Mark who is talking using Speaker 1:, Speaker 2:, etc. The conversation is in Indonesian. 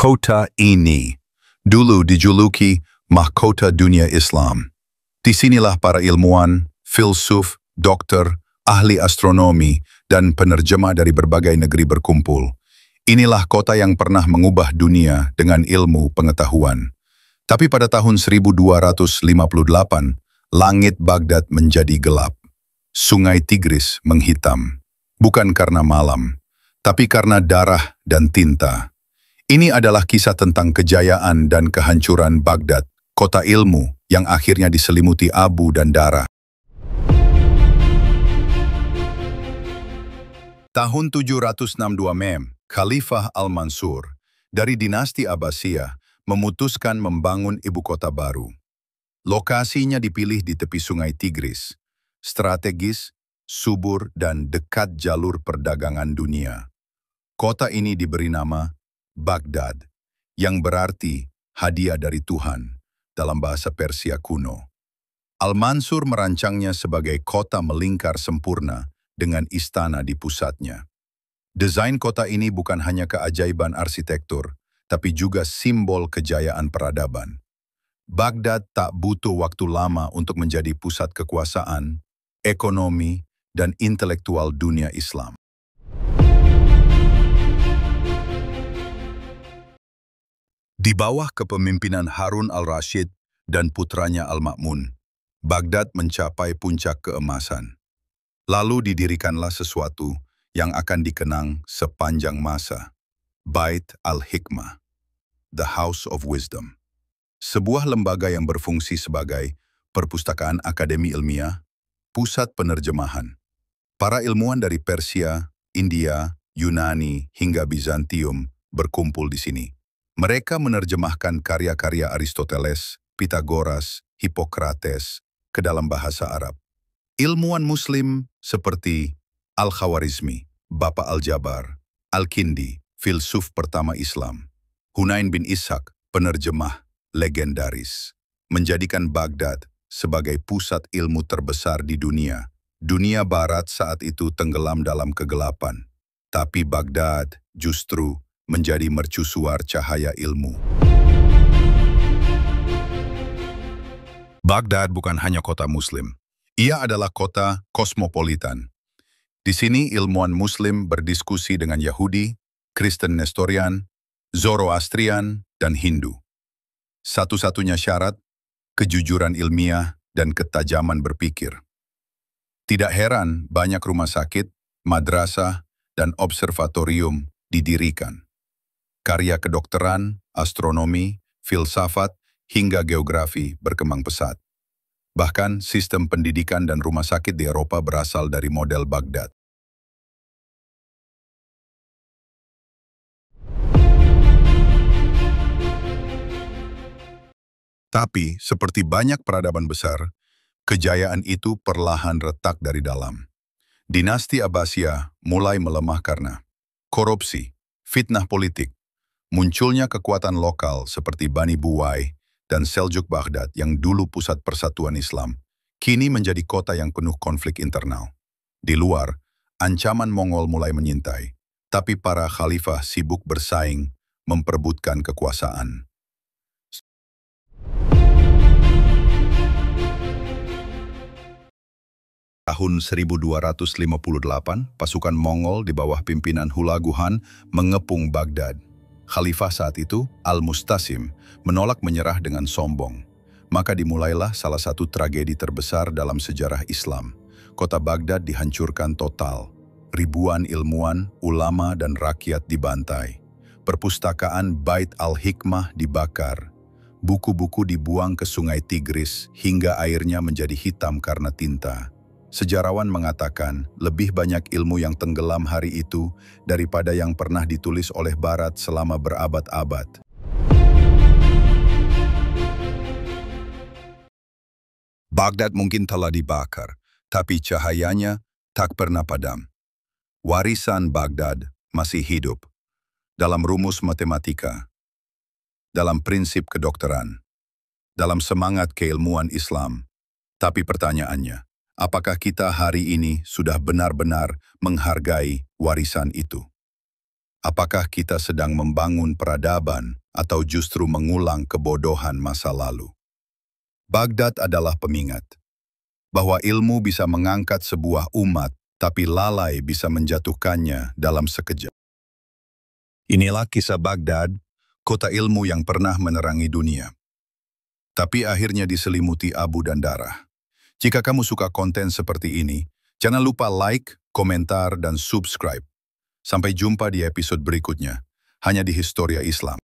Speaker 1: Kota ini dulu dijuluki Mahkota Dunia Islam. Disinilah para ilmuwan, filsuf, dokter, ahli astronomi, dan penerjemah dari berbagai negeri berkumpul. Inilah kota yang pernah mengubah dunia dengan ilmu pengetahuan. Tapi pada tahun 1258, langit Baghdad menjadi gelap. Sungai Tigris menghitam. Bukan karena malam, tapi karena darah dan tinta. Ini adalah kisah tentang kejayaan dan kehancuran Baghdad, kota ilmu yang akhirnya diselimuti abu dan darah. Tahun 762 Mem, Khalifah Al-Mansur dari dinasti Abbasiyah memutuskan membangun ibu kota baru. Lokasinya dipilih di tepi sungai Tigris, strategis, subur, dan dekat jalur perdagangan dunia. Kota ini diberi nama Baghdad, yang berarti hadiah dari Tuhan dalam bahasa Persia kuno. Al-Mansur merancangnya sebagai kota melingkar sempurna dengan istana di pusatnya. Desain kota ini bukan hanya keajaiban arsitektur, tapi juga simbol kejayaan peradaban. Baghdad tak butuh waktu lama untuk menjadi pusat kekuasaan, ekonomi, dan intelektual dunia Islam. Di bawah kepemimpinan Harun al-Rashid dan putranya Al-Ma'mun, Baghdad mencapai puncak keemasan. Lalu didirikanlah sesuatu yang akan dikenang sepanjang masa, Bait al-Hikmah, The House of Wisdom. Sebuah lembaga yang berfungsi sebagai perpustakaan akademi ilmiah, pusat penerjemahan. Para ilmuwan dari Persia, India, Yunani, hingga Bizantium berkumpul di sini. Mereka menerjemahkan karya-karya Aristoteles, Pythagoras, Hippokrates ke dalam bahasa Arab. Ilmuwan Muslim seperti Al-Khawarizmi, Bapa Al-Jabar, Al-Kindi, filsuf pertama Islam, Hunain bin Ishaq, penerjemah legendaris, menjadikan Baghdad sebagai pusat ilmu terbesar di dunia. Dunia Barat saat itu tenggelam dalam kegelapan, tapi Baghdad justru menjadi mercusuar cahaya ilmu. Baghdad bukan hanya kota Muslim. Ia adalah kota kosmopolitan. Di sini ilmuwan Muslim berdiskusi dengan Yahudi, Kristen Nestorian, Zoroastrian, dan Hindu. Satu-satunya syarat, kejujuran ilmiah dan ketajaman berpikir. Tidak heran banyak rumah sakit, madrasah, dan observatorium didirikan. Karya kedokteran, astronomi, filsafat, hingga geografi berkembang pesat. Bahkan sistem pendidikan dan rumah sakit di Eropa berasal dari model Baghdad. Tapi, seperti banyak peradaban besar, kejayaan itu perlahan retak dari dalam. Dinasti Abbasiyah mulai melemah karena korupsi, fitnah politik, munculnya kekuatan lokal seperti Bani Buwai dan Seljuk Baghdad yang dulu pusat persatuan Islam, kini menjadi kota yang penuh konflik internal. Di luar, ancaman Mongol mulai menyintai, tapi para khalifah sibuk bersaing, memperebutkan kekuasaan. Tahun 1258, pasukan Mongol di bawah pimpinan Hulagu Khan mengepung Baghdad. Khalifah saat itu, Al-Mustasim, menolak menyerah dengan sombong. Maka dimulailah salah satu tragedi terbesar dalam sejarah Islam. Kota Baghdad dihancurkan total. Ribuan ilmuwan, ulama, dan rakyat dibantai. Perpustakaan Bait al-Hikmah dibakar. Buku-buku dibuang ke sungai Tigris hingga airnya menjadi hitam karena tinta. Sejarawan mengatakan lebih banyak ilmu yang tenggelam hari itu daripada yang pernah ditulis oleh Barat selama berabad-abad. Baghdad mungkin telah dibakar, tapi cahayanya tak pernah padam. Warisan Baghdad masih hidup dalam rumus matematika, dalam prinsip kedokteran, dalam semangat keilmuan Islam. Tapi pertanyaannya, apakah kita hari ini sudah benar-benar menghargai warisan itu? Apakah kita sedang membangun peradaban atau justru mengulang kebodohan masa lalu? Baghdad adalah pengingat bahwa ilmu bisa mengangkat sebuah umat, tapi lalai bisa menjatuhkannya dalam sekejap. Inilah kisah Baghdad, kota ilmu yang pernah menerangi dunia, tapi akhirnya diselimuti abu dan darah. Jika kamu suka konten seperti ini, jangan lupa like, komentar, dan subscribe. Sampai jumpa di episode berikutnya, hanya di Historia Islam.